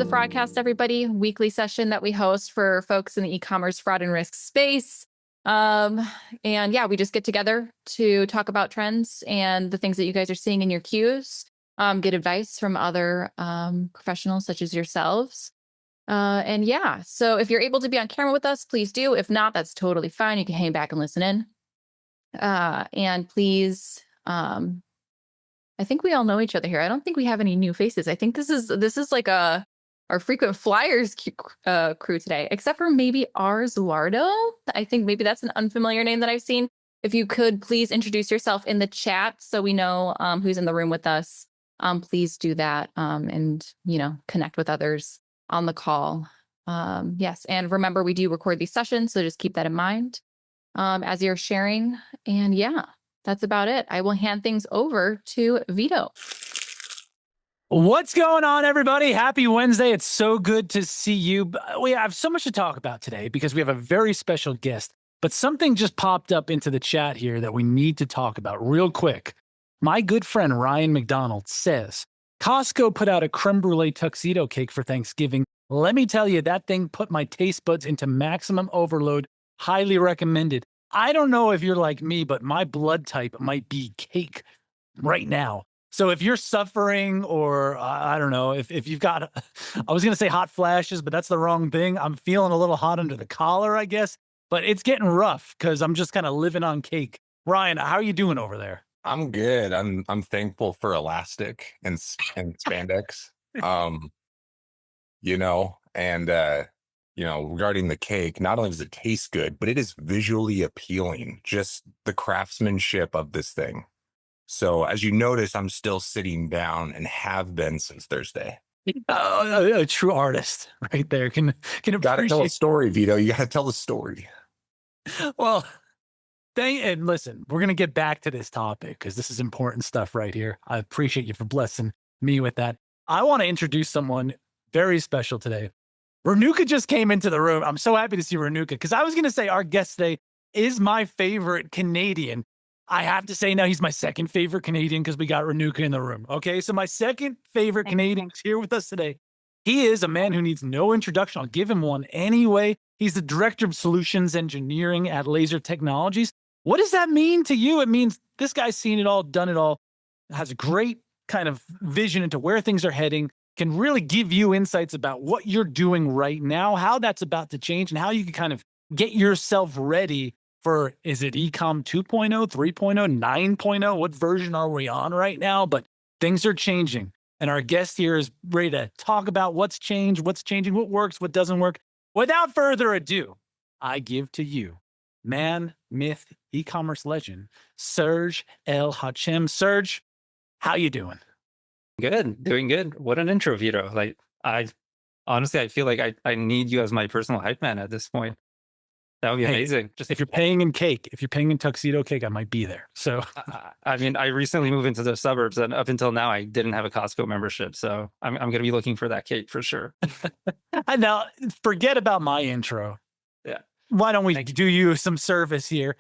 the Fraudcast, everybody. Weekly session that we host for folks in the e-commerce fraud and risk space. And yeah, we just get together to talk about trends and the things that you guys are seeing in your queues, get advice from other professionals such as yourselves. And yeah, so if you're able to be on camera with us, please do. If not, that's totally fine. You can hang back and listen in. And please, I think we all know each other here. I don't think we have any new faces. I think this is like our frequent flyers crew today, except for maybe Zuardo. I think maybe that's an unfamiliar name that I've seen. If you could please introduce yourself in the chat so we know who's in the room with us. Please do that and connect with others on the call. Yes, and remember we do record these sessions, so just keep that in mind as you're sharing. And yeah, that's about it. I will hand things over to Vito. What's going on, everybody? Happy Wednesday. It's so good to see you. We have so much to talk about today because we have a very special guest, but something just popped up into the chat here that we need to talk about real quick. My good friend Ryan McDonald says, Costco put out a creme brulee tuxedo cake for Thanksgiving. Let me tell you, that thing put my taste buds into maximum overload. Highly recommended. I don't know if you're like me, but my blood type might be cake right now. So if you're suffering or I don't know, if you've got, I was going to say hot flashes, but that's the wrong thing. I'm feeling a little hot under the collar, I guess, but it's getting rough because I'm just kind of living on cake. Ryan, how are you doing over there? I'm good. I'm thankful for elastic and spandex. Regarding the cake, not only does it taste good, but it is visually appealing. Just the craftsmanship of this thing. So as you notice, I'm still sitting down and have been since Thursday. A true artist right there. Can gotta tell a story, Vito. You gotta tell the story. Well, and listen, we're gonna get back to this topic because this is important stuff right here. I appreciate you for blessing me with that. I want to introduce someone very special today. Renuka just came into the room. I'm so happy to see Renuka because I was going to say our guest today is my favorite Canadian. I have to say now he's my second favorite Canadian because we got Renuka in the room. Okay, so my second favorite Canadian is here with us today. He is a man who needs no introduction. I'll give him one anyway. He's the Director of Solutions Engineering at Lazer Technologies. What does that mean to you? It means this guy's seen it all, done it all, has a great kind of vision into where things are heading, can really give you insights about what you're doing right now, how that's about to change, and how you can kind of get yourself ready for, is it Ecom 2.0, 3.0, 9.0? What version are we on right now? But things are changing. And our guest here is ready to talk about what's changed, what's changing, what works, what doesn't work. Without further ado, I give to you man, myth, e-commerce legend, Serge El Hachem. Serge, how you doing? Good, doing good. What an intro, Vito. Like, I feel like I need you as my personal hype man at this point. That would be amazing. Just if you're paying in cake, if you're paying in tuxedo cake, I might be there. So, I mean, I recently moved into the suburbs, and up until now, I didn't have a Costco membership. So I'm going to be looking for that cake for sure. And now, forget about my intro. Yeah. Why don't we do you some service here?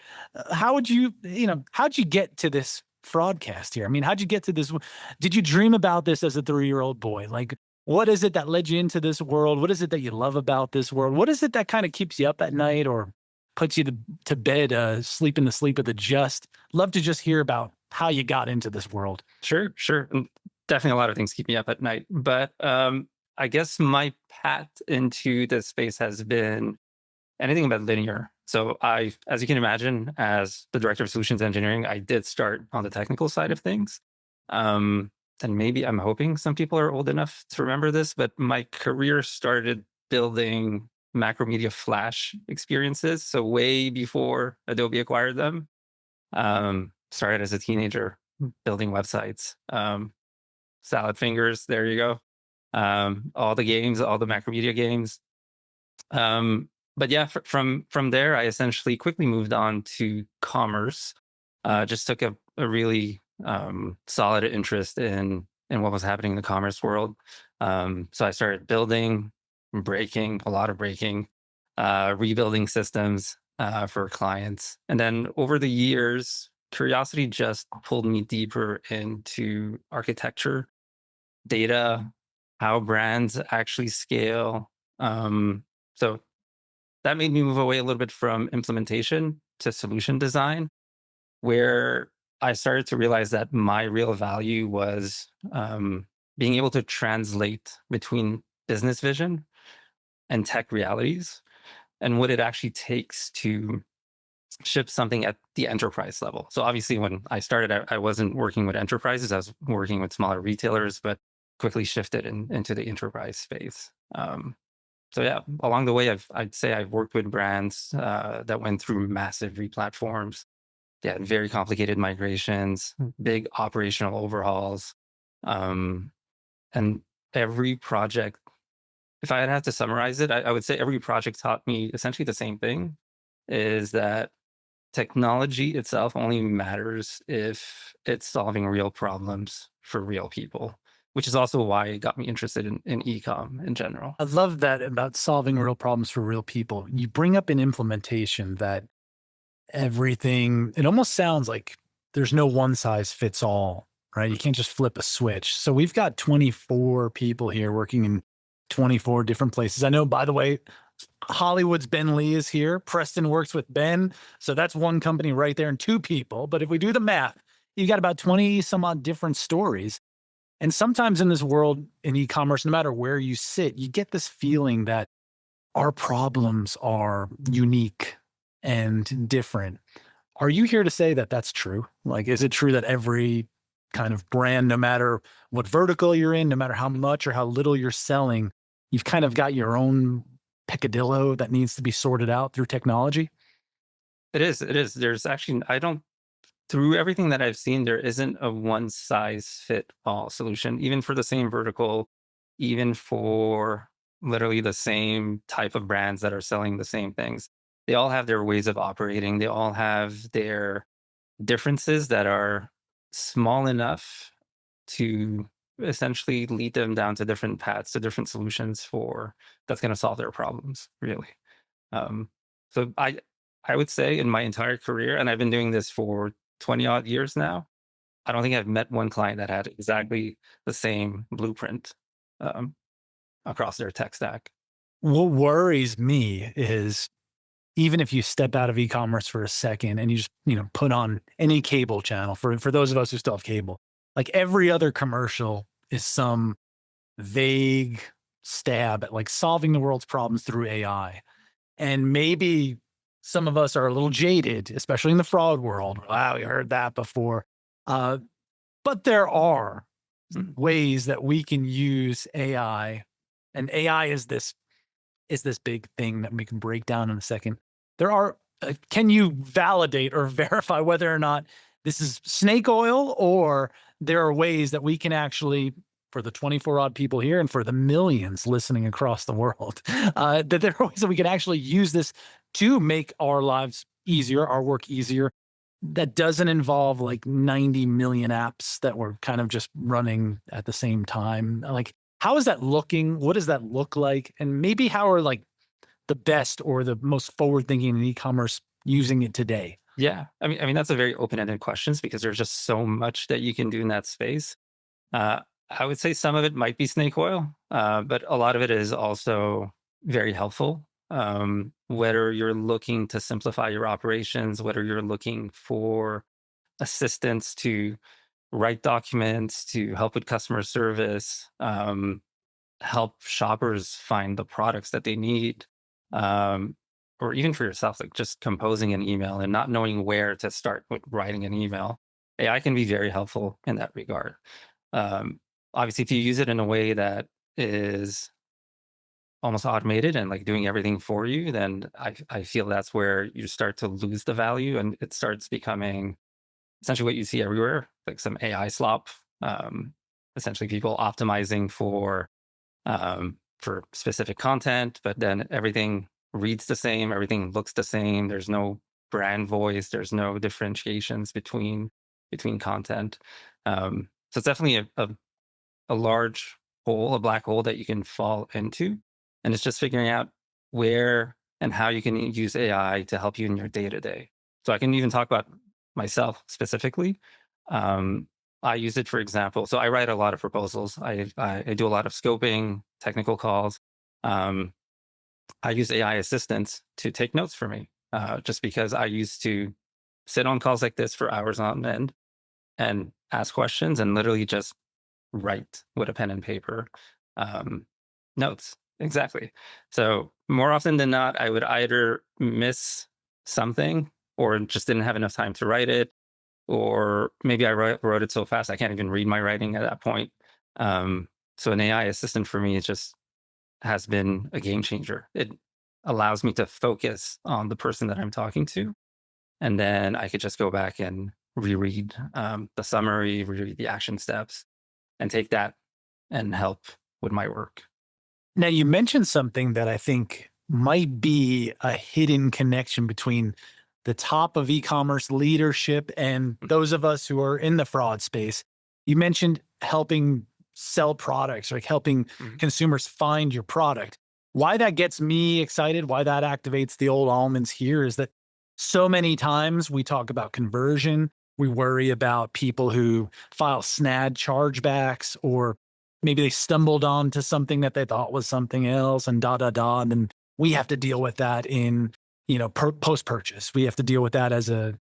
How'd you get to this broadcast here? I mean, how'd you get to this? Did you dream about this as a 3-year-old boy? Like, what is it that led you into this world? What is it that you love about this world? What is it that kind of keeps you up at night or puts you to bed, sleeping the sleep of the just? Love to just hear about how you got into this world. Sure. Definitely a lot of things keep me up at night. But I guess my path into this space has been anything but linear. So as you can imagine, as the Director of Solutions Engineering, I did start on the technical side of things. And maybe I'm hoping some people are old enough to remember this, but my career started building Macromedia Flash experiences. So way before Adobe acquired them. Started as a teenager building websites. Salad Fingers, there you go. All the games, all the Macromedia games. But yeah, from there, I essentially quickly moved on to commerce. Just took a really solid interest in what was happening in the commerce world. So I started building, breaking, rebuilding systems for clients. And then over the years, curiosity just pulled me deeper into architecture, data, how brands actually scale. So that made me move away a little bit from implementation to solution design, where I started to realize that my real value was being able to translate between business vision and tech realities and what it actually takes to ship something at the enterprise level. So obviously, when I started, I wasn't working with enterprises. I was working with smaller retailers, but quickly shifted into the enterprise space. So yeah, along the way, I'd say I've worked with brands that went through massive replatforms. They had very complicated migrations, big operational overhauls, um, and every project. If I had to summarize it, I would say every project taught me essentially the same thing: is that technology itself only matters if it's solving real problems for real people, which is also why it got me interested in e-com in general. I love that about solving real problems for real people. You bring up in implementation that everything, it almost sounds like there's no one size fits all, right? You can't just flip a switch. So we've got 24 people here working in 24 different places. I know, by the way, Hollywood's Ben Lee is here. Preston works with Ben. So that's one company right there and two people. But if we do the math, you got about 20 some odd different stories. And sometimes in this world in e-commerce, no matter where you sit, you get this feeling that our problems are unique and different. Are you here to say that that's true? Like, is it true that every kind of brand, no matter what vertical you're in, no matter how much or how little you're selling, you've kind of got your own peccadillo that needs to be sorted out through technology? It is. It is. There's actually, I don't, through everything that I've seen, there isn't a one size fit all solution, even for the same vertical, even for literally the same type of brands that are selling the same things. They all have their ways of operating. They all have their differences that are small enough to essentially lead them down to different paths, to different solutions for that's going to solve their problems, really. Um, so I would say in my entire career, and I've been doing this for 20 odd years now, I don't think I've met one client that had exactly the same blueprint um, across their tech stack. What worries me is even if you step out of e-commerce for a second and you just, put on any cable channel for those of us who still have cable, like every other commercial is some vague stab at like solving the world's problems through AI. And maybe some of us are a little jaded, especially in the fraud world. Wow, we heard that before. Uh, but there are ways that we can use AI, and AI is this big thing that we can break down in a second. There are, can you validate or verify whether or not this is snake oil, or there are ways that we can actually, for the 24 odd people here and for the millions listening across the world, that there are ways that we can actually use this to make our lives easier, our work easier, that doesn't involve like 90 million apps that we're kind of just running at the same time. Like, how is that looking? What does that look like? And maybe how are like the best or the most forward thinking in e-commerce using it today? Yeah, I mean that's a very open-ended question because there's just so much that you can do in that space. I would say some of it might be snake oil, but a lot of it is also very helpful. Whether you're looking to simplify your operations, whether you're looking for assistance to write documents, to help with customer service, help shoppers find the products that they need, um, or even for yourself, like just composing an email and not knowing where to start with writing an email. AI can be very helpful in that regard. Um, Obviously, if you use it in a way that is almost automated and like doing everything for you, then I feel that's where you start to lose the value and it starts becoming essentially what you see everywhere, like some AI slop. Essentially, people optimizing for specific content, but then everything reads the same, everything looks the same. There's no brand voice. There's no differentiations between content. So it's definitely a large hole, a black hole that you can fall into. And it's just figuring out where and how you can use AI to help you in your day to day. So I can even talk about myself specifically. Um, I use it, for example. So I write a lot of proposals. I do a lot of scoping, technical calls. Um, I use AI assistants to take notes for me, just because I used to sit on calls like this for hours on end and ask questions and literally just write with a pen and paper notes. Exactly. So more often than not, I would either miss something or just didn't have enough time to write it, or maybe I wrote it so fast I can't even read my writing at that point. So an AI assistant for me is just has been a game changer. It allows me to focus on the person that I'm talking to, and then I could just go back and reread the summary, reread the action steps, and take that and help with my work. Now, you mentioned something that I think might be a hidden connection between the top of e-commerce leadership and those of us who are in the fraud space. You mentioned helping sell products, like helping consumers find your product. Why that gets me excited, why that activates the old almonds here is that so many times we talk about conversion. We worry about people who file SNAD chargebacks, or maybe they stumbled onto something that they thought was something else, and and then we have to deal with that in, post-purchase. We have to deal with that as a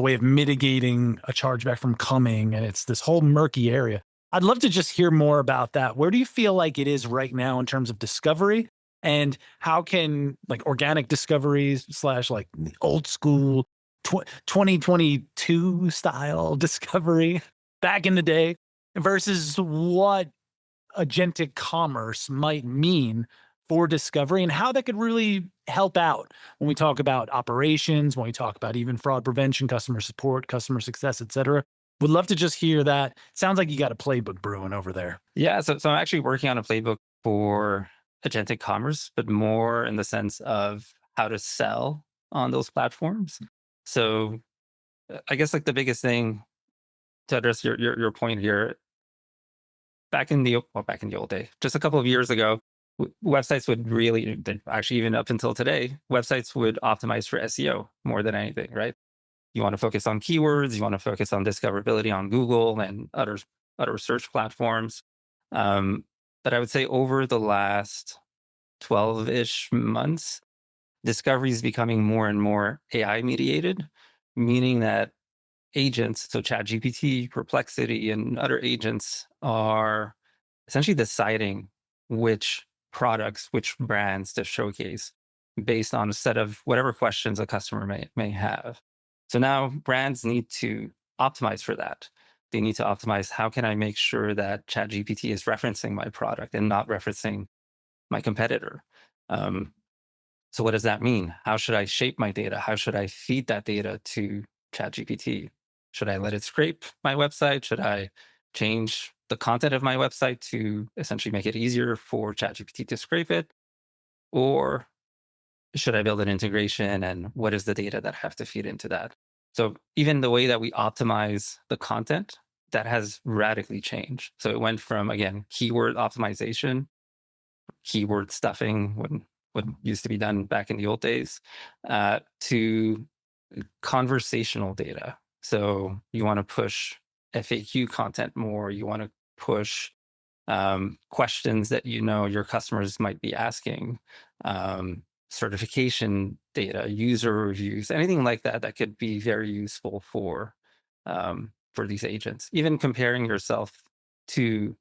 way of mitigating a chargeback from coming. And it's this whole murky area. I'd love to just hear more about that. Where do you feel like it is right now in terms of discovery, and how can like organic discoveries / like old school 2022 style discovery back in the day versus what agentic commerce might mean for discovery, and how that could really help out when we talk about operations, when we talk about even fraud prevention, customer support, customer success, et cetera. Would love to just hear that. Sounds like you got a playbook brewing over there. Yeah, so I'm actually working on a playbook for agentic commerce, but more in the sense of how to sell on those platforms. So I guess like the biggest thing to address your point here, back in the old day, just a couple of years ago, websites would really, actually even up until today, websites would optimize for SEO more than anything, right? You want to focus on keywords, you want to focus on discoverability on Google and other search platforms. But I would say over the last 12-ish months, discovery is becoming more and more AI mediated, meaning that agents, so ChatGPT, Perplexity, and other agents are essentially deciding which products, which brands to showcase based on a set of whatever questions a customer may have. So now brands need to optimize for that. They need to optimize, how can I make sure that ChatGPT is referencing my product and not referencing my competitor? So what does that mean? How should I shape my data? How should I feed that data to ChatGPT? Should I let it scrape my website? Should I change the content of my website to essentially make it easier for ChatGPT to scrape it? Or should I build an integration, and what is the data that I have to feed into that? So even the way that we optimize the content, that has radically changed. So it went from, again, keyword optimization, keyword stuffing, what used to be done back in the old days, to conversational data. So you want to push FAQ content more. You want to push questions that your customers might be asking, certification data, user reviews, anything like that that could be very useful for these agents. Even comparing yourself to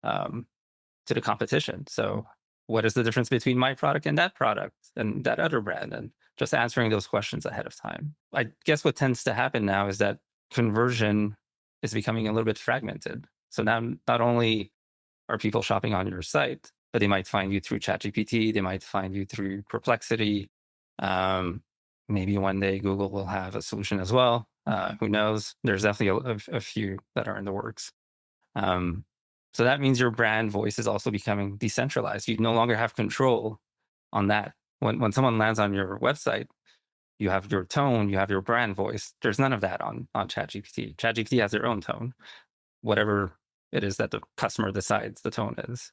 the competition. So what is the difference between my product and that other brand? And just answering those questions ahead of time. I guess what tends to happen now is that conversion is becoming a little bit fragmented. So now not only are people shopping on your site, but they might find you through ChatGPT, they might find you through Perplexity. Maybe one day Google will have a solution as well. Who knows? There's definitely a few that are in the works. So that means your brand voice is also becoming decentralized. You no longer have control on that. When someone lands on your website, you have your tone, you have your brand voice. There's none of that on ChatGPT. ChatGPT has their own tone, whatever it is that the customer decides the tone is.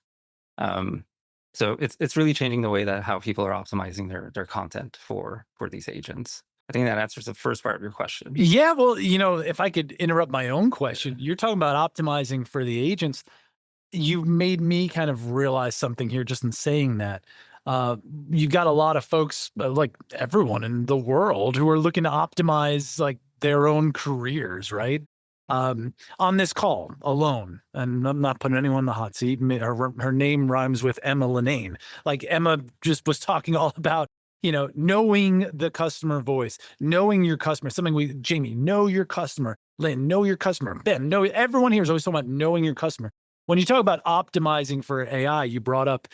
So it's really changing the way that how people are optimizing their content for these agents. I think that answers the first part of your question. Yeah, well, if I could interrupt my own question, you're talking about optimizing for the agents. You made me kind of realize something here just in saying that. Uh, you got a lot of folks, like everyone in the world, who are looking to optimize like their own careers, right? On this call alone, and I'm not putting anyone in the hot seat. Her name rhymes with Emma Linane. Like Emma just was talking all about, knowing the customer voice, knowing your customer. Jamie, know your customer. Lynn, know your customer. Ben, know everyone here is always talking about knowing your customer. When you talk about optimizing for AI, you brought up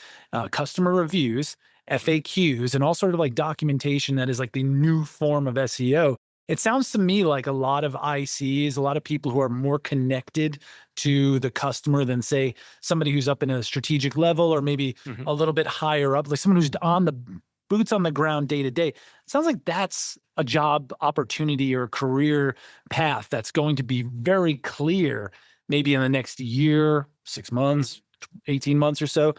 customer reviews, FAQs, and all sort of like documentation that is like the new form of SEO. It sounds to me like a lot of ICs, a lot of people who are more connected to the customer than, say, somebody who's up in a strategic level or maybe a little bit higher up, like someone who's on the boots on the ground day to day. It sounds like that's a job opportunity or career path that's going to be very clear maybe in the next year, 6 months, 18 months or so.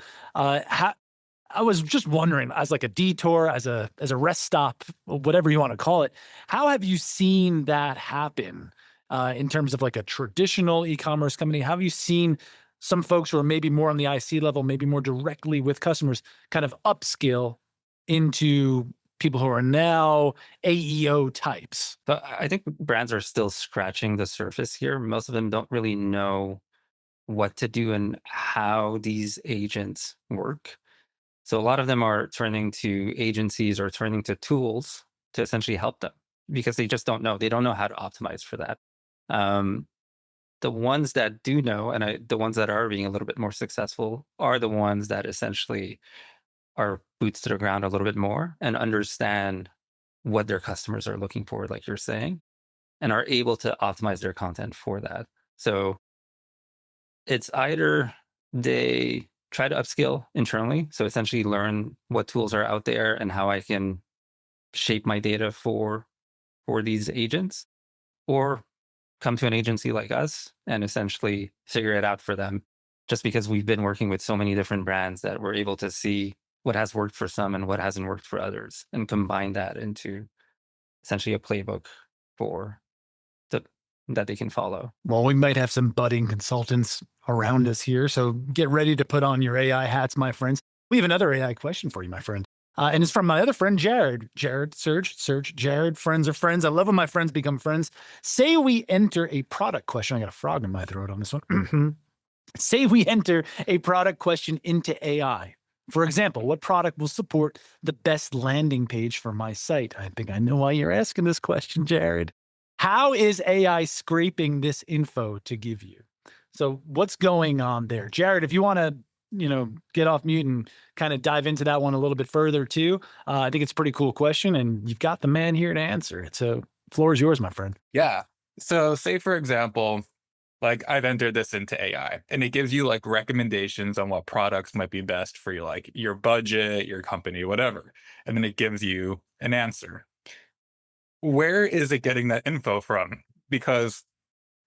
I was just wondering, as like a detour, as a rest stop, whatever you want to call it, how have you seen that happen in terms of like a traditional e-commerce company? How have you seen some folks who are maybe more on the IC level, maybe more directly with customers, kind of upskill into people who are now AEO types? So I think brands are still scratching the surface here. Most of them don't really know what to do and how these agents work. So a lot of them are turning to agencies or turning to tools to essentially help them because they just don't know. They don't know how to optimize for that. The ones that do know, and the ones that are being a little bit more successful, are the ones that essentially are boots to the ground a little bit more and understand what their customers are looking for, like you're saying, and are able to optimize their content for that. So it's either they try to upskill internally, so essentially learn what tools are out there and how I can shape my data for these agents, or come to an agency like us and essentially figure it out for them, just because we've been working with so many different brands that we're able to see what has worked for some and what hasn't worked for others, and combine that into essentially a playbook for that they can follow. Well, we might have some budding consultants around us here, so get ready to put on your AI hats, my friends. We have another AI question for you, my friend. And it's from my other friend, Jared. Serge, Jared, friends are friends. I love when my friends become friends. Say we enter a product question. I got a frog in my throat on this one. Say we enter a product question into AI. For example, what product will support the best landing page for my site? I think I know why you're asking this question, Jared. How is AI scraping this info to give you? So what's going on there? Jared, if you want to, get off mute and kind of dive into that one a little bit further too. I think it's a pretty cool question and you've got the man here to answer it. So floor is yours, my friend. Yeah. So say, for example, like I've entered this into AI and it gives you like recommendations on what products might be best for you, like your budget, your company, whatever. And then it gives you an answer. Where is it getting that info from? Because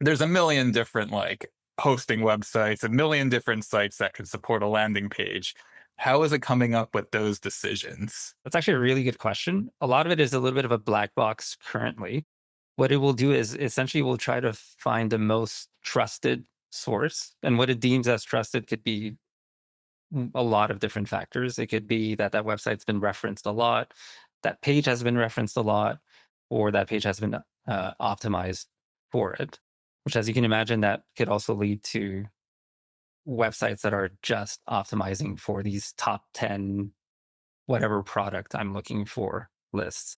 there's a million different like hosting websites, a million different sites that could support a landing page. How is it coming up with those decisions? That's actually a really good question. A lot of it is a little bit of a black box currently. What it will do is essentially will try to find the most trusted source. And what it deems as trusted could be a lot of different factors. It could be that website's been referenced a lot, that page has been referenced a lot, or that page has been optimized for it, which, as you can imagine, that could also lead to websites that are just optimizing for these top 10 whatever product I'm looking for lists.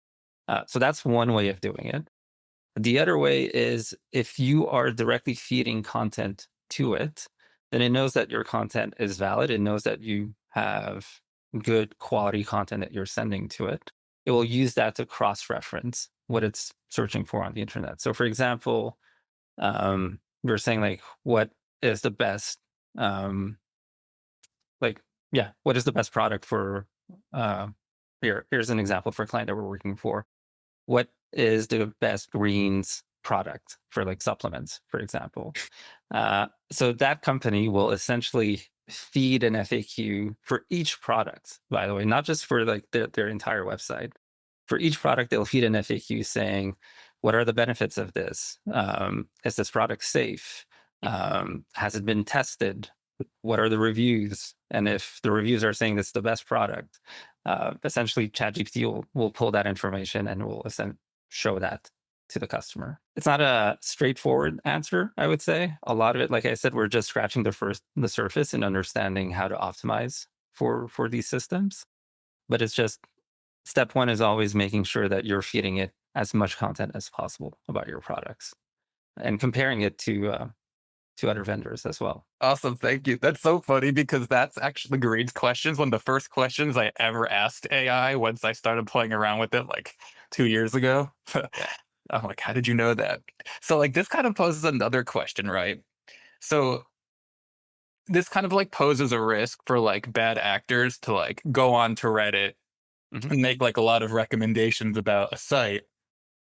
So that's one way of doing it. The other way is if you are directly feeding content to it, then it knows that your content is valid. It knows that you have good quality content that you're sending to it. It will use that to cross-reference what it's searching for on the internet. So for example, we're saying like, what is the best, what is the best product for, here's an example for a client that we're working for. What is the best greens product for like supplements, for example? So that company will essentially feed an FAQ for each product, by the way, not just for like their entire website, for each product, they'll feed an FAQ saying, what are the benefits of this? Is this product safe? Has it been tested? What are the reviews? And if the reviews are saying this is the best product, essentially ChatGPT will pull that information and will show that to the customer. It's not a straightforward answer, I would say. A lot of it, like I said, we're just scratching the surface and understanding how to optimize for these systems. But it's just step one is always making sure that you're feeding it as much content as possible about your products and comparing it to other vendors as well. Awesome. Thank you. That's so funny because that's actually Green's questions. One of the first questions I ever asked AI once I started playing around with it like 2 years ago. I'm like, how did you know that? So like this kind of poses another question, right? So this kind of like poses a risk for like bad actors to like go on to Reddit and make like a lot of recommendations about a site.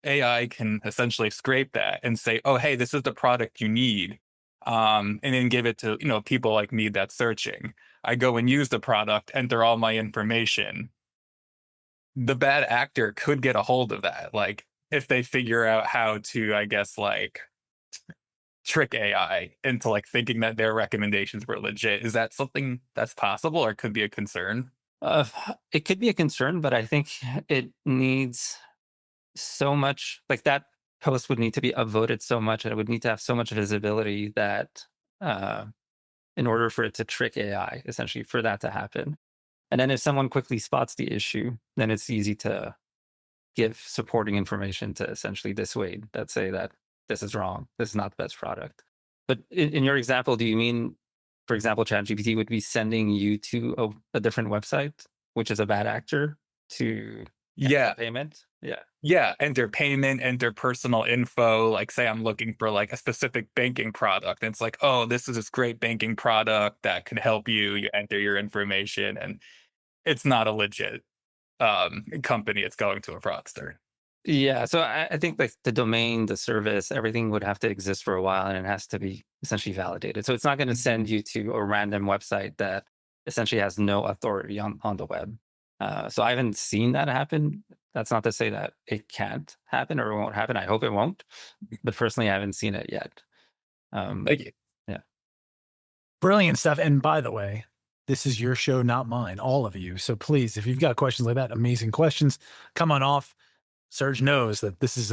AI can essentially scrape that and say, oh, hey, this is the product you need. And then give it to, people like me that's searching. I go and use the product, enter all my information. The bad actor could get a hold of that. Like if they figure out how to, I guess, like trick AI into like thinking that their recommendations were legit. Is that something that's possible or could be a concern? It could be a concern, but I think it needs so much, like that post would need to be upvoted so much and it would need to have so much visibility that in order for it to trick AI, essentially, for that to happen. And then if someone quickly spots the issue, then it's easy to give supporting information to essentially dissuade that say that this is wrong, this is not the best product. But in your example, do you mean, for example, ChatGPT would be sending you to a different website, which is a bad actor, to payment? Yeah, enter payment, enter personal info. Like say I'm looking for like a specific banking product. And it's like, oh, this is this great banking product that could help you. You enter your information and it's not a legit company. It's going to a fraudster. Yeah, so I think like the domain, the service, everything would have to exist for a while and it has to be essentially validated. So it's not going to send you to a random website that essentially has no authority on the web. So I haven't seen that happen. That's not to say that it can't happen or it won't happen. I hope it won't. But personally, I haven't seen it yet. Thank you. Yeah. Brilliant stuff. And by the way, this is your show, not mine, all of you. So please, if you've got questions like that, amazing questions, come on off. Serge knows that this is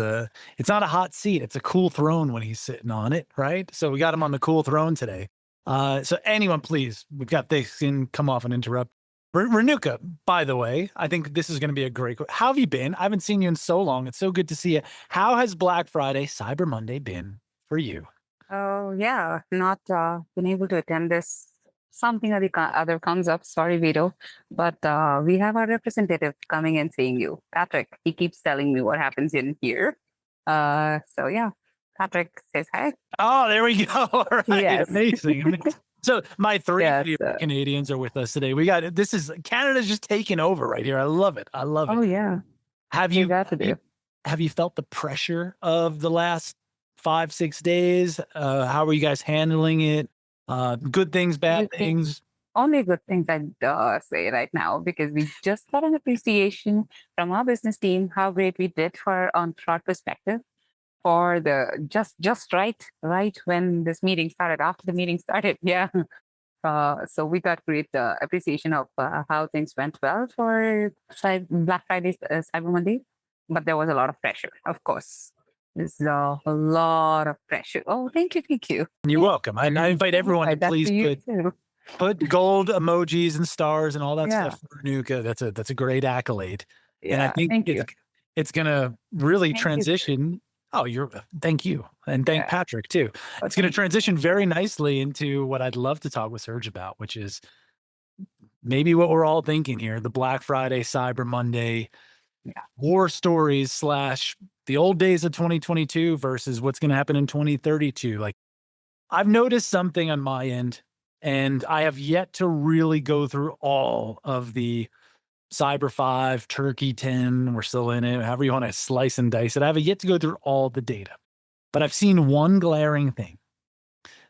it's not a hot seat. It's a cool throne when he's sitting on it, right? So we got him on the cool throne today. So anyone, please, we've got this in, come off and interrupt. Renuka, by the way, I think this is going to be a great. How have you been? I haven't seen you in so long. It's so good to see you. How has Black Friday, Cyber Monday been for you? Oh, yeah. Not been able to attend this. Something or the other comes up. Sorry, Vito. But we have our representative coming and seeing you. Patrick, he keeps telling me what happens in here. So, yeah. Patrick says hi. Oh, there we go. All right. Yes. Amazing. So my three favorite Canadians are with us today. We got Canada's just taking over right here. I love it. I love it. Oh, yeah. Have you felt the pressure of the last 5-6 days? How are you guys handling it? Good things, bad things? Only good things I'd say right now, because we just got an appreciation from our business team, how great we did on fraud perspective. For the just right when this meeting started, after the meeting started. Yeah. So we got great appreciation of how things went well for Black Friday, Cyber Monday. But there was a lot of pressure, of course. There's a lot of pressure. Oh, thank you. You're welcome. I invite everyone to please put gold emojis and stars and all that stuff for Renuka. That's a great accolade. Yeah, and I think it's going to really transition. Oh, thank you. And thank Patrick too. It's going to transition very nicely into what I'd love to talk with Serge about, which is maybe what we're all thinking here, the Black Friday, Cyber Monday, war stories / the old days of 2022 versus what's going to happen in 2032. Like I've noticed something on my end, and I have yet to really go through all of the Cyber 5, Turkey 10, we're still in it, however you want to slice and dice it. I have yet to go through all the data, but I've seen one glaring thing.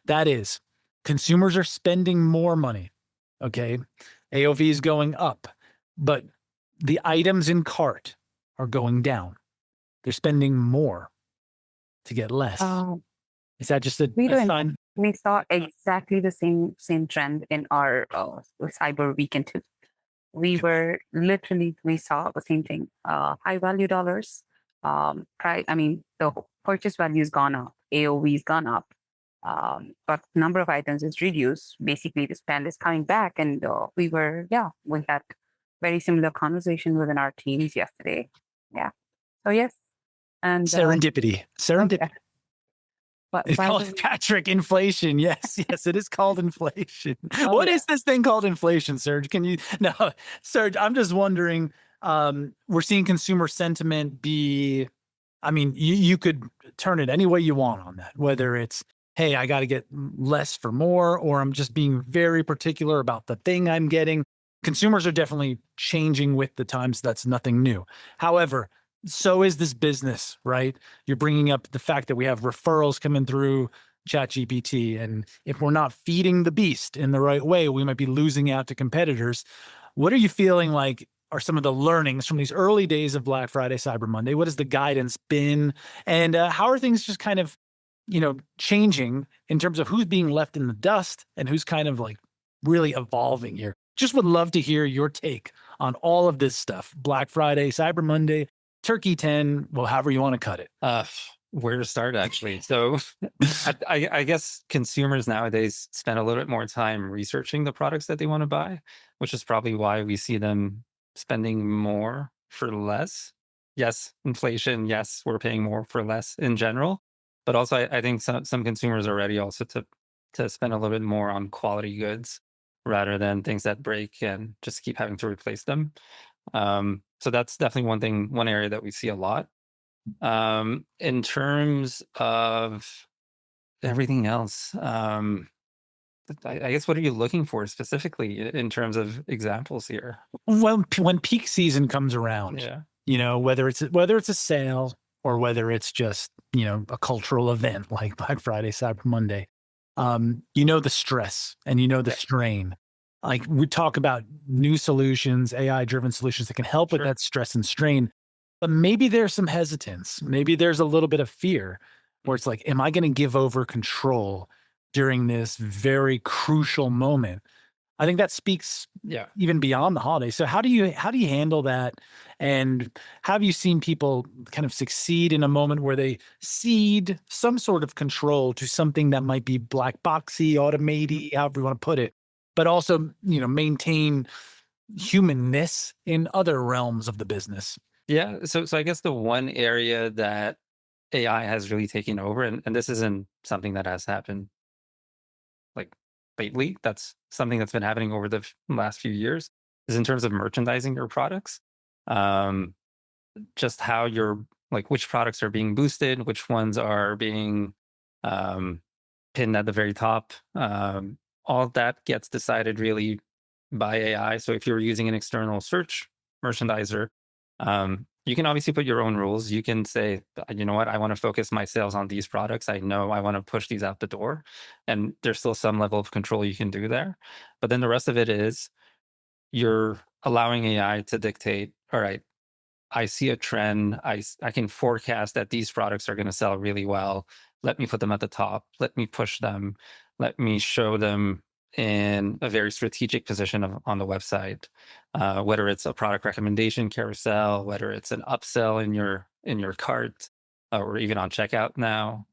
That is, consumers are spending more money, okay? AOV is going up, but the items in cart are going down. They're spending more to get less. Is that just a we do. sign? We saw exactly the same trend in our cyber weekend too. We saw the same thing. High value dollars. The purchase value has gone up. AOV's gone up. But number of items is reduced. Basically, the spend is coming back, and we had very similar conversation within our teams yesterday. Yeah. So yes, and Serendipity. okay. It's called Patrick inflation. Yes, it is called inflation. What is this thing called inflation, Serge? No, Serge, I'm just wondering, we're seeing consumer sentiment be, you could turn it any way you want on that, whether it's, hey, I got to get less for more, or I'm just being very particular about the thing I'm getting. Consumers are definitely changing with the times. That's nothing new. However, so is this business, right? You're bringing up the fact that we have referrals coming through ChatGPT. And if we're not feeding the beast in the right way, we might be losing out to competitors. What are you feeling like are some of the learnings from these early days of Black Friday, Cyber Monday? What has the guidance been? And how are things just kind of, changing in terms of who's being left in the dust and who's kind of like really evolving here? Just would love to hear your take on all of this stuff. Black Friday, Cyber Monday, Turkey 10, well, however you want to cut it. Where to start, actually. So I guess consumers nowadays spend a little bit more time researching the products that they want to buy, which is probably why we see them spending more for less. Yes, inflation. Yes, we're paying more for less in general. But also, I think some consumers are ready also to spend a little bit more on quality goods rather than things that break and just keep having to replace them. So that's definitely one area that we see a lot. In terms of everything else, I guess, what are you looking for specifically in terms of examples here? When peak season comes around, whether it's a sale or whether it's just, a cultural event like Black Friday, Cyber Monday, the stress and the strain. Like, we talk about new solutions, AI-driven solutions that can help with that stress and strain, but maybe there's some hesitance. Maybe there's a little bit of fear where it's like, am I going to give over control during this very crucial moment? I think that speaks even beyond the holidays. So how do you handle that? And have you seen people kind of succeed in a moment where they cede some sort of control to something that might be black boxy, automated, however you want to put it, but also, maintain humanness in other realms of the business? Yeah. So I guess the one area that AI has really taken over, and this isn't something that has happened like lately, that's something that's been happening over the last few years, is in terms of merchandising your products. Just how which products are being boosted, which ones are being pinned at the very top. All that gets decided really by AI. So if you're using an external search merchandiser, you can obviously put your own rules. You can say, you know what, I want to focus my sales on these products. I know I want to push these out the door. And there's still some level of control you can do there. But then the rest of it is you're allowing AI to dictate, all right, I see a trend. I can forecast that these products are going to sell really well. Let me put them at the top. Let me push them. Let me show them in a very strategic position on the website, whether it's a product recommendation carousel, whether it's an upsell in your cart, or even on checkout now,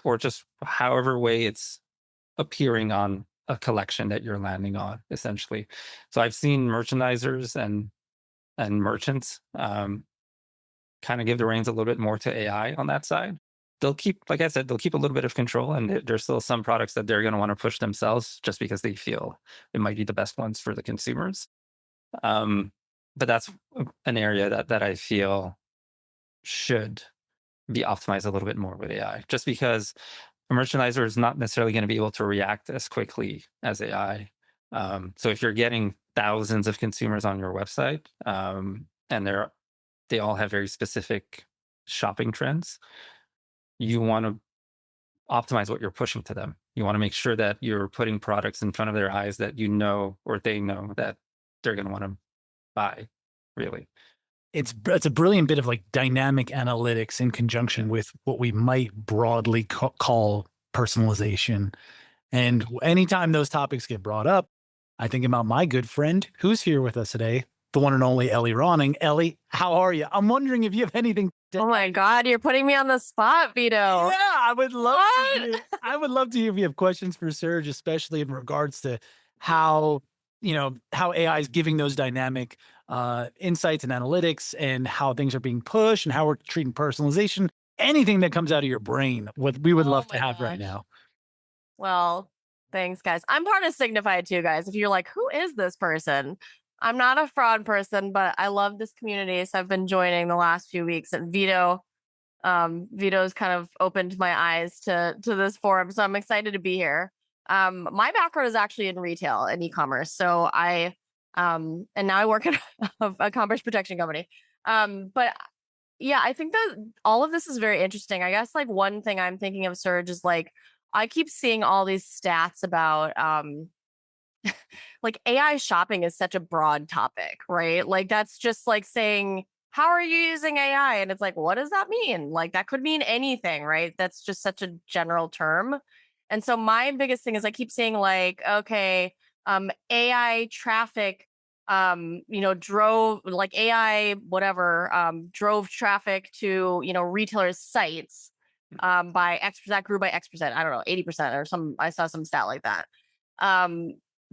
or just however way it's appearing on a collection that you're landing on, essentially. So I've seen merchandisers and merchants kind of give the reins a little bit more to AI on that side. They'll keep, like I said, they'll keep a little bit of control, and there's still some products that they're going to want to push themselves just because they feel it might be the best ones for the consumers. But that's an area that I feel should be optimized a little bit more with AI, just because a merchandiser is not necessarily going to be able to react as quickly as AI. So if you're getting thousands of consumers on your website, and they all have very specific shopping trends, you want to optimize what you're pushing to them. You want to make sure that you're putting products in front of their eyes that or they know that they're going to want to buy, really. it's a brilliant bit of like dynamic analytics in conjunction with what we might broadly call personalization. And anytime those topics get brought up, I think about my good friend who's here with us today, the one and only Ellie Ronning. Ellie, how are you? I'm wondering if you have anything. Oh my God, you're putting me on the spot, Vito. Yeah, I would love What? I would love to hear if you have questions for Serge, especially in regards to how, how AI is giving those dynamic insights and analytics and how things are being pushed and how we're treating personalization. Anything that comes out of your brain, what we would Oh love my to have right gosh. now. Well, thanks, guys. I'm part of Signify too, guys. If you're like, who is this person? I'm not a fraud person, but I love this community. So I've been joining the last few weeks, and Vito's kind of opened my eyes to this forum. So I'm excited to be here. My background is actually in retail and e-commerce. So and now I work at a commerce protection company. But yeah, I think that all of this is very interesting. I guess like one thing I'm thinking of, Serge, is like I keep seeing all these stats about like AI shopping is such a broad topic, right? Like that's just like saying, how are you using AI? And it's like, what does that mean? Like that could mean anything, right? That's just such a general term. And so my biggest thing is I keep saying like, okay, AI traffic, drove like AI, whatever, drove traffic to, retailers' sites by X%, grew by X%. I don't know, 80% or some, I saw some stat like that.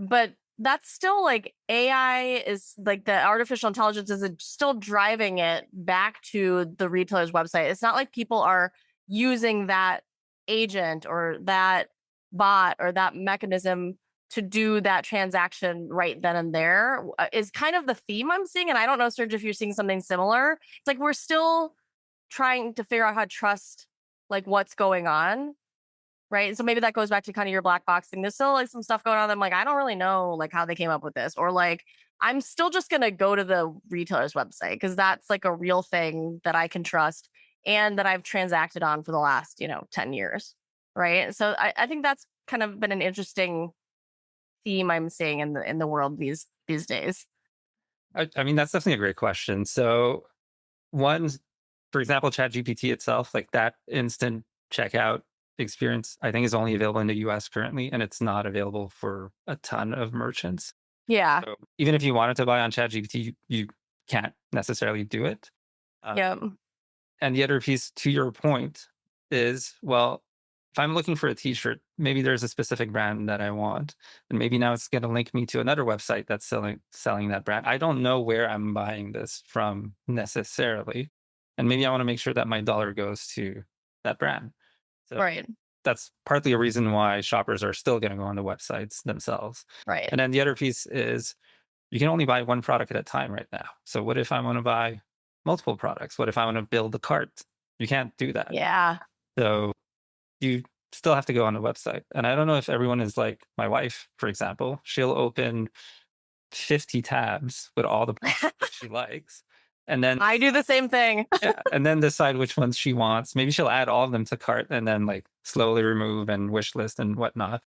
But that's still like AI is like the artificial intelligence is still driving it back to the retailer's website. It's not like people are using that agent or that bot or that mechanism to do that transaction right then and there is kind of the theme I'm seeing. And I don't know, Serge, if you're seeing something similar. It's like we're still trying to figure out how to trust like what's going on. Right. So maybe that goes back to kind of your black box thing. There's still like some stuff going on. I'm like, I don't really know like how they came up with this, or like, I'm still just going to go to the retailer's website because that's like a real thing that I can trust and that I've transacted on for the last, 10 years. Right. So I think that's kind of been an interesting theme I'm seeing in the world these days. I mean, that's definitely a great question. So one, for example, ChatGPT itself, like that instant checkout experience, I think is only available in the US currently, and it's not available for a ton of merchants. Yeah. So even if you wanted to buy on ChatGPT, you can't necessarily do it. Yeah. And the other piece to your point is, well, if I'm looking for a t-shirt, maybe there's a specific brand that I want, and maybe now it's going to link me to another website that's selling that brand. I don't know where I'm buying this from necessarily, and maybe I want to make sure that my dollar goes to that brand. So Right. that's partly a reason why shoppers are still going to go on the websites themselves. Right. And then the other piece is you can only buy one product at a time right now. So what if I want to buy multiple products? What if I want to build a cart? You can't do that. Yeah. So you still have to go on the website. And I don't know if everyone is like my wife, for example. She'll open 50 tabs with all the products she likes. And then I do the same thing. yeah, and then decide which ones she wants. Maybe she'll add all of them to cart and then like slowly remove and wish list and whatnot.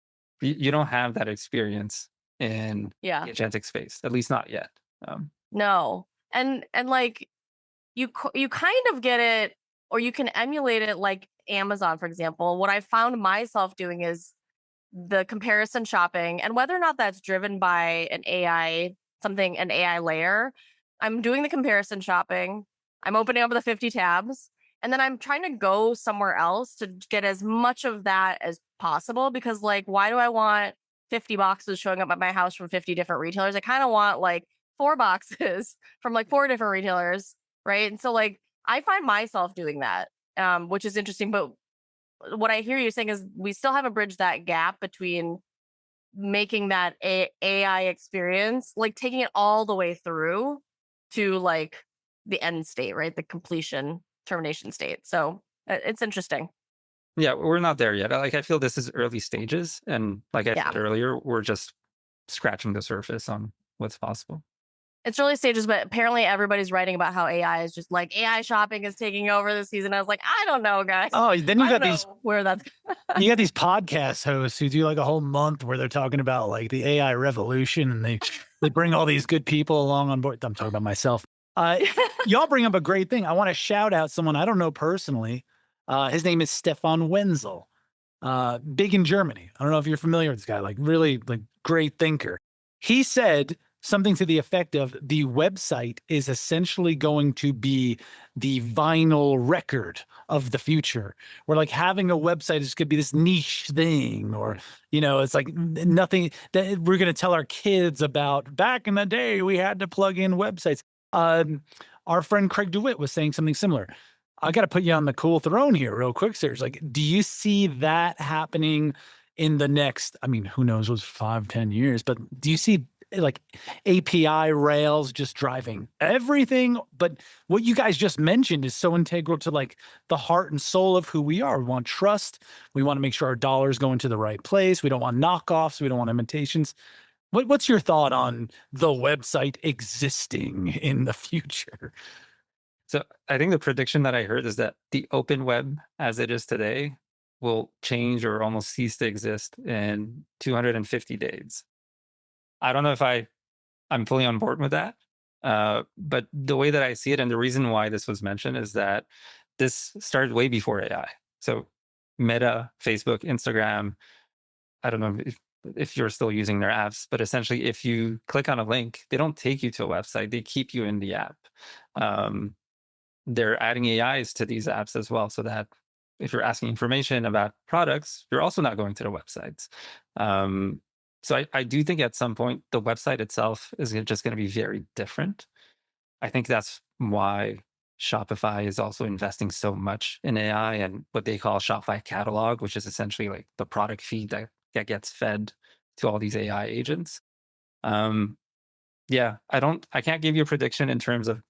You don't have that experience in Yeah. the agentic space, at least not yet. No. And like you kind of get it, or you can emulate it like Amazon, for example. What I found myself doing is the comparison shopping, and whether or not that's driven by an AI layer, I'm doing the comparison shopping. I'm opening up the 50 tabs, and then I'm trying to go somewhere else to get as much of that as possible. Because like, why do I want 50 boxes showing up at my house from 50 different retailers? I kind of want like 4 boxes from like 4 different retailers, right? And so like, I find myself doing that, which is interesting. But what I hear you saying is we still haven't bridged that gap between making that AI experience, like taking it all the way through to like the end state, right? The completion termination state. So it's interesting. Yeah, we're not there yet. Like I feel this is early stages. And like I Yeah. said earlier, we're just scratching the surface on what's possible. It's early stages, but apparently everybody's writing about how AI is just like AI shopping is taking over this season. I was like, I don't know, guys. Oh, then you I got don't these know where that's you got these podcast hosts who do like a whole month where they're talking about like the AI revolution, and they bring all these good people along on board. I'm talking about myself. Y'all bring up a great thing. I want to shout out someone I don't know personally. His name is Stefan Wenzel, big in Germany. I don't know if you're familiar with this guy, like really like great thinker. He said something to the effect of the website is essentially going to be the vinyl record of the future. Where like having a website is going to be this niche thing, or, you know, it's like nothing that we're going to tell our kids about. Back in the day, we had to plug in websites. Our friend Craig DeWitt was saying something similar. I got to put you on the cool throne here real quick, Serge. Like, do you see that happening in the next, I mean, who knows, what's 5-10 years, but do you see like API Rails just driving everything? But what you guys just mentioned is so integral to like the heart and soul of who we are. We want trust. We want to make sure our dollars go into the right place. We don't want knockoffs. We don't want imitations. What's your thought on the website existing in the future? So I think the prediction that I heard is that the open web as it is today will change or almost cease to exist in 250 days. I don't know if I'm fully on board with that. But the way that I see it, and the reason why this was mentioned, is that this started way before AI. So Meta, Facebook, Instagram, I don't know if you're still using their apps, but essentially if you click on a link, they don't take you to a website, they keep you in the app. They're adding AIs to these apps as well, so that if you're asking information about products, you're also not going to the websites. So I do think at some point the website itself is just going to be very different. I think that's why Shopify is also investing so much in AI and what they call Shopify Catalog, which is essentially like the product feed that gets fed to all these AI agents. Yeah, I can't give you a prediction in terms of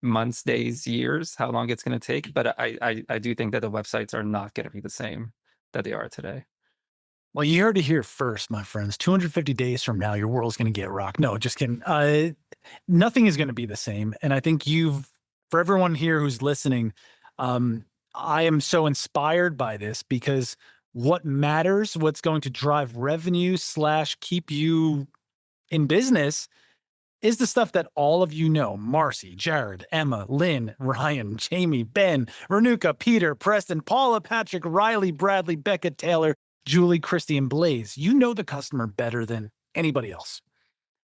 months, days, years, how long it's going to take, but I do think that the websites are not going to be the same that they are today. Well, you heard it here first, my friends. 250 days from now, your world's going to get rocked. No, just kidding. Nothing is going to be the same. And I think for everyone here who's listening, I am so inspired by this, because what matters, what's going to drive revenue / keep you in business, is the stuff that all of you know. Marcy, Jared, Emma, Lynn, Ryan, Jamie, Ben, Renuka, Peter, Preston, Paula, Patrick, Riley, Bradley, Becca, Taylor, Julie, Christy, and Blaze. You know the customer better than anybody else.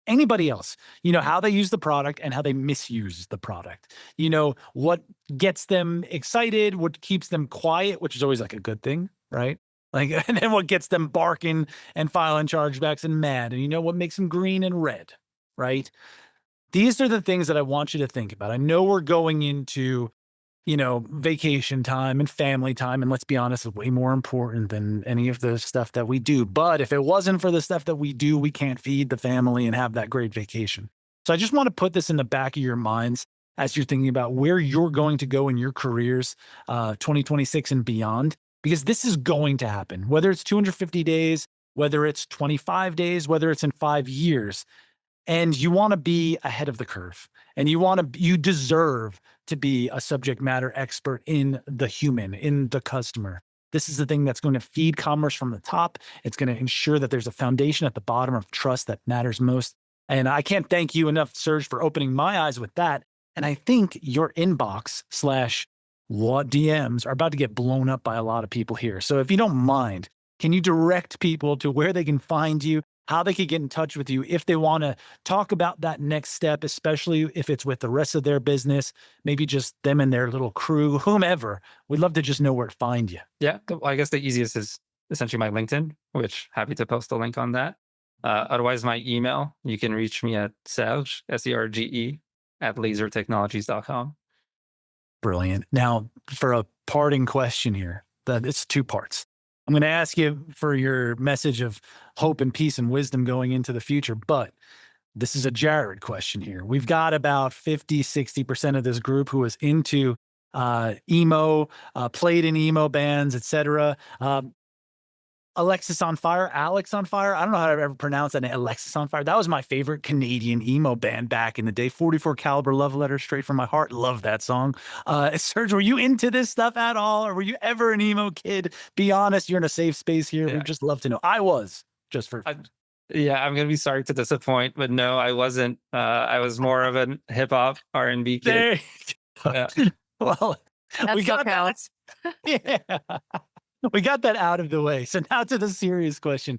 Anybody else. You know how they use the product and how they misuse the product. You know what gets them excited, what keeps them quiet, which is always like a good thing, right? Like, and then what gets them barking and filing chargebacks and mad. And you know what makes them green and red, right? These are the things that I want you to think about. I know we're going into, you know, vacation time and family time, and let's be honest, it's way more important than any of the stuff that we do. But if it wasn't for the stuff that we do, we can't feed the family and have that great vacation. So I just want to put this in the back of your minds as you're thinking about where you're going to go in your careers, 2026 and beyond, because this is going to happen, whether it's 250 days, whether it's 25 days, whether it's in 5 years. And you want to be ahead of the curve, and you deserve to be a subject matter expert in the human, in the customer. This is the thing that's going to feed commerce from the top. It's going to ensure that there's a foundation at the bottom of trust that matters most. And I can't thank you enough, Serge, for opening my eyes with that. And I think your inbox / what DMs are about to get blown up by a lot of people here. So if you don't mind, can you direct people to where they can find you, how they could get in touch with you if they want to talk about that next step, especially if it's with the rest of their business, maybe just them and their little crew, whomever. We'd love to just know where to find you. Yeah, well, I guess the easiest is essentially my LinkedIn, which happy to post a link on that. Otherwise, my email, you can reach me at Serge, SERGE, at lazertechnologies.com. Brilliant. Now, for a parting question here, it's 2 parts. I'm going to ask you for your message of hope and peace and wisdom going into the future, but this is a Jared question here. We've got about 50-60% of this group who is into emo, played in emo bands, etc. Alex on Fire. I don't know how to ever pronounce that name. Alexis on Fire. That was my favorite Canadian emo band back in the day. 44 Caliber, Love Letter, Straight from My Heart. Love that song. Serge, were you into this stuff at all? Or were you ever an emo kid? Be honest, you're in a safe space here. Yeah. We'd just love to know. I was, just for... Yeah, I'm gonna be sorry to disappoint, but no, I wasn't. I was more of a hip hop R&B kid. There you go. Yeah. Well, That we still got that. counts. Yeah. We got that out of the way. So now to the serious question.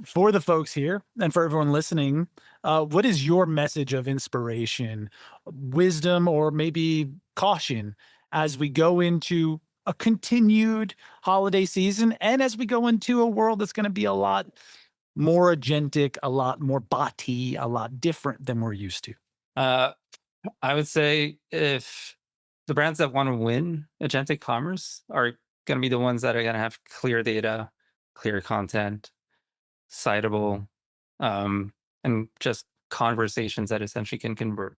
For the folks here and for everyone listening, what is your message of inspiration, wisdom, or maybe caution as we go into a continued holiday season and as we go into a world that's going to be a lot more agentic, a lot more bot-y, a lot different than we're used to? Uh, I would say if the brands that want to win agentic commerce are going to be the ones that are going to have clear data, clear content, citable, and just conversations that essentially can convert.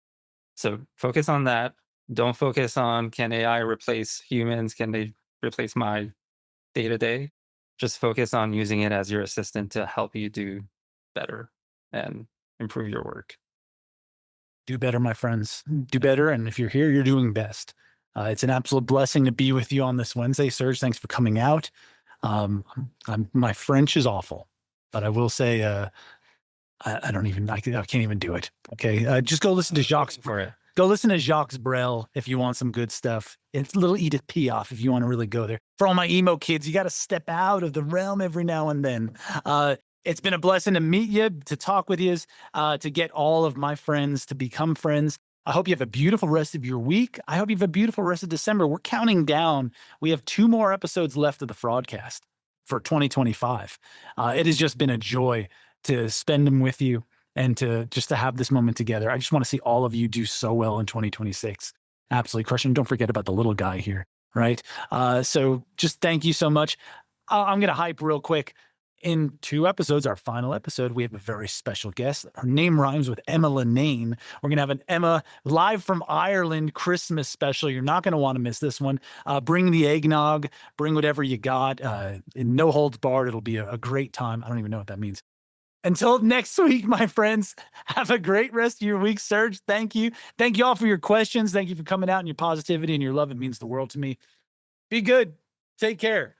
So focus on that. Don't focus on, can AI replace humans? Can they replace my day to day? Just focus on using it as your assistant to help you do better and improve your work. Do better, my friends. Do better. And if you're here, you're doing best. It's an absolute blessing to be with you on this Wednesday. Serge, thanks for coming out. My French is awful, but I will say, I can't even do it. Okay. Just go listen to Jacques. For it. Go listen to Jacques Brel if you want some good stuff. It's a little Edith Piaf if you want to really go there. For all my emo kids, you got to step out of the realm every now and then. It's been a blessing to meet you, to talk with you, to get all of my friends to become friends. I hope you have a beautiful rest of your week. I hope you have a beautiful rest of December. We're counting down. We have 2 more episodes left of the Fraudcast for 2025. It has just been a joy to spend them with you and to have this moment together. I just want to see all of you do so well in 2026. Absolutely crushing. Don't forget about the little guy here, right? So just thank you so much. I'm going to hype real quick. In 2 episodes, our final episode, we have a very special guest. Her name rhymes with Emma Linane. We're going to have an Emma live from Ireland Christmas special. You're not going to want to miss this one. Bring the eggnog, bring whatever you got. No holds barred. It'll be a great time. I don't even know what that means. Until next week, my friends, have a great rest of your week. Serge, thank you. Thank you all for your questions. Thank you for coming out and your positivity and your love. It means the world to me. Be good. Take care.